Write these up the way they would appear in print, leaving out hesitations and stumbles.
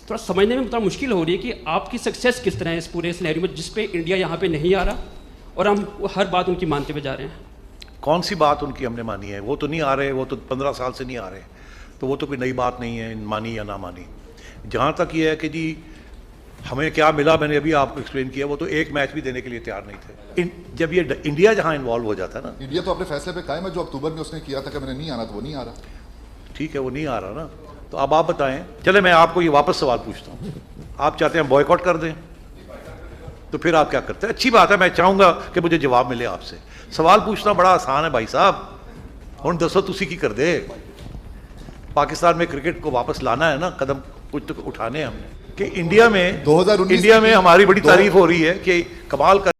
थोड़ा समझने में थोड़ा मुश्किल हो रही है कि आपकी सक्सेस किस तरह है इस पूरे सिनेरियो में, जिस पे इंडिया यहाँ पे नहीं आ रहा और हम हर बात उनकी मानते हुए जा रहे हैं। कौन सी बात उनकी हमने मानी है? वो तो नहीं आ रहे, वो तो 15 साल से नहीं आ रहे, तो वो तो कोई नई बात नहीं है, मानी या ना मानी। जहाँ तक ये है कि जी हमें क्या मिला, मैंने अभी आपको एक्सप्लेन किया, वो तो एक मैच भी देने के लिए तैयार नहीं थे। जब ये इंडिया जहाँ इन्वॉल्व हो जाता है ना, इंडिया तो अपने फैसले पे कायम है, जो अक्टूबर में उसने किया था कि मैंने नहीं आना, तो वो नहीं आ रहा। ठीक है, वो नहीं आ रहा ना, तो अब आप बताएं। चले मैं आपको ये वापस सवाल पूछता हूँ, आप चाहते हैं बॉयकॉट कर दें, तो फिर आप क्या करते हैं? अच्छी बात है, मैं चाहूँगा कि मुझे जवाब मिले आपसे। सवाल पूछना बड़ा आसान है भाई साहब, हुण दसो तुसी की कर दे। पाकिस्तान में क्रिकेट को वापस लाना है ना, कदम कुछ तो उठाने हैं हमने कि इंडिया में 2019 में हमारी बड़ी तारीफ हो रही है कि कमाल कर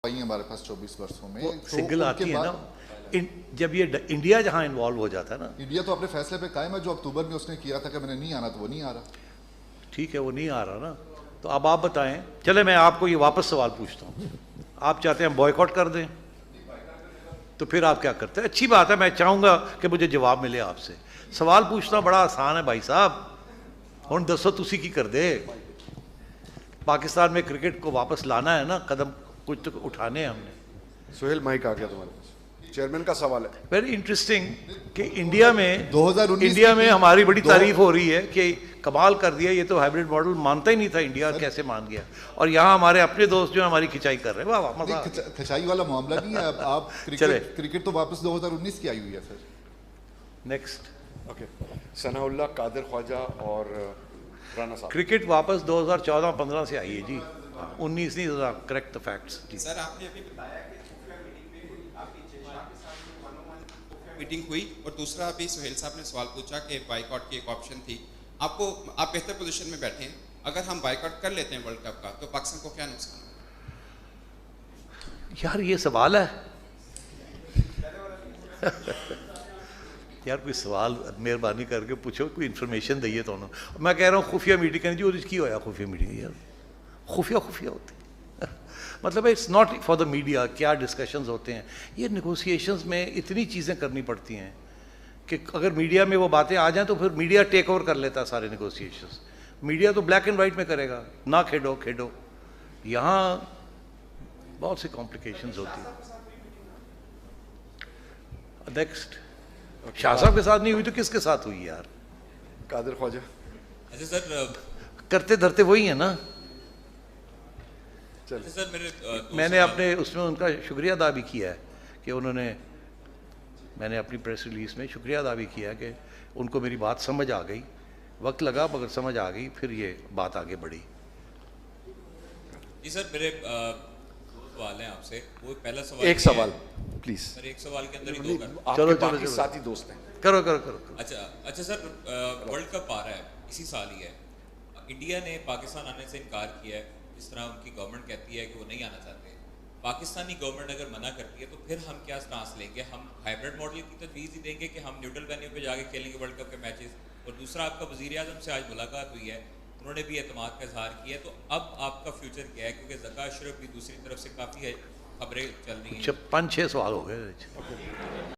आई हमारे पास 24 वर्षों में तो सिंगल आती है ना, जब ये इंडिया जहाँ इन्वॉल्व हो जाता है ना, इंडिया तो अपने फैसले पे कायम है, जो अक्टूबर में उसने किया था कि मैंने नहीं आना, तो वो नहीं आ रहा। ठीक है, वो नहीं आ रहा ना, तो अब आप बताएं। चले मैं आपको ये वापस सवाल पूछता हूँ, आप चाहते हैं बॉयकॉट कर दें, तो फिर आप क्या करते हैं? अच्छी बात है, मैं चाहूँगा कि मुझे जवाब मिले आपसे। सवाल पूछना बड़ा आसान है भाई साहब, हुण दसो तुसी की कर दे। पाकिस्तान में क्रिकेट को वापस लाना है ना, कदम कुछ तो उठाने हैं हमने। सुहेल माइक आ गया तुम्हारे पास, चेयरमैन का सवाल है। वेरी इंटरेस्टिंग कि इंडिया में 2019 में हमारी बड़ी तारीफ हो रही है कि कमाल कर दिया, ये तो हाइब्रिड मॉडल मानता ही नहीं था इंडिया, कैसे मान गया। और यहाँ हमारे अपने दोस्त जो हमारी खिंचाई कर रहे हैं, वाह वाह मजा। खिंचाई वाला मामला नहीं है। आप क्रिकेट तो वापस 2019 की आई हुई है। फिर नेक्स्ट ओके, सनाउल्लाह, कादिर ख्वाजा और राना साहब। क्रिकेट वापस 2014-15 से आई है जी, 19 नहीं, करेक्ट द फैक्ट्स जी। सर आपने अभी बताया कि खुफिया मीटिंग में आपकी चेशा के साथ में 1-on-1 खुफिया मीटिंग हुई, और दूसरा अभी सुहेल साहब ने सवाल पूछा कि बाइकआउट की एक ऑप्शन थी। आप बेहतर पोजीशन में बैठे हैं, अगर हम बाइकआउट कर लेते हैं वर्ल्ड कप का, तो पाकिस्तान को क्या नुकसान होगा? यार ये सवाल है यार कोई सवाल मेहरबानी करके पूछो, कोई इन्फॉर्मेशन दइए तो ना। मैं कह रहा हूँ खुफिया मीटिंग जी, और की होया खुफिया मीटिंग यार, खुफिया होती मतलब it's not for the media. क्या डिस्कशंस होते हैं ये नेगोशिएशंस में, इतनी चीज़ें करनी पड़ती हैं कि अगर मीडिया में वो बातें आ जाएं तो फिर मीडिया टेक ओवर कर लेता है सारे नेगोशिएशंस। मीडिया तो ब्लैक एंड वाइट में करेगा ना, खेडो। यहाँ बहुत सी कॉम्प्लिकेशंस होती हैं। नेक्स्ट, शाह साहब के साथ नहीं हुई तो किसके साथ हुई यार? कादिर ख्वाजा। अच्छा सर, करते धरते वही है ना। चलिए सर मेरे मैंने अपने उसमें उनका शुक्रिया अदा भी किया है कि उन्होंने, मैंने अपनी प्रेस रिलीज़ में शुक्रिया अदा भी किया है कि उनको मेरी बात समझ आ गई, वक्त लगा मगर समझ आ गई, फिर ये बात आगे बढ़ी। जी सर मेरे दो सवाल हैं आपसे। वो पहला सवाल एक ये सवाल है- प्लीज। सर एक सवाल के अंदर ही दो कर। आपके चलो, बाकी चलो। साथी दोस्त हैं। करो करो करो, करो। अच्छा सर, वर्ल्ड कप आ रहा है, इसी साल ही है। इंडिया ने पाकिस्तान आने से इनकार किया है, जिस तरह उनकी गवर्नमेंट कहती है कि वो नहीं आना चाहते। पाकिस्तानी गवर्नमेंट अगर मना करती है तो फिर हम क्या स्टांस लेंगे? हम हाइब्रिड मॉडल की तजवीज़ ही देंगे कि हम न्यूट्रल वेन्यू पे जाके खेलेंगे वर्ल्ड कप के मैचेस? और दूसरा, आपका वज़ीर आज़म से आज मुलाकात हुई है, उन्होंने भी एतमाद का इजहार किया है, तो अब आपका फ्यूचर क्या है? क्योंकि ज़का अशरफ भी दूसरी तरफ से काफ़ी खबरें चल रही हैं। 5-6 सवाल हो गए।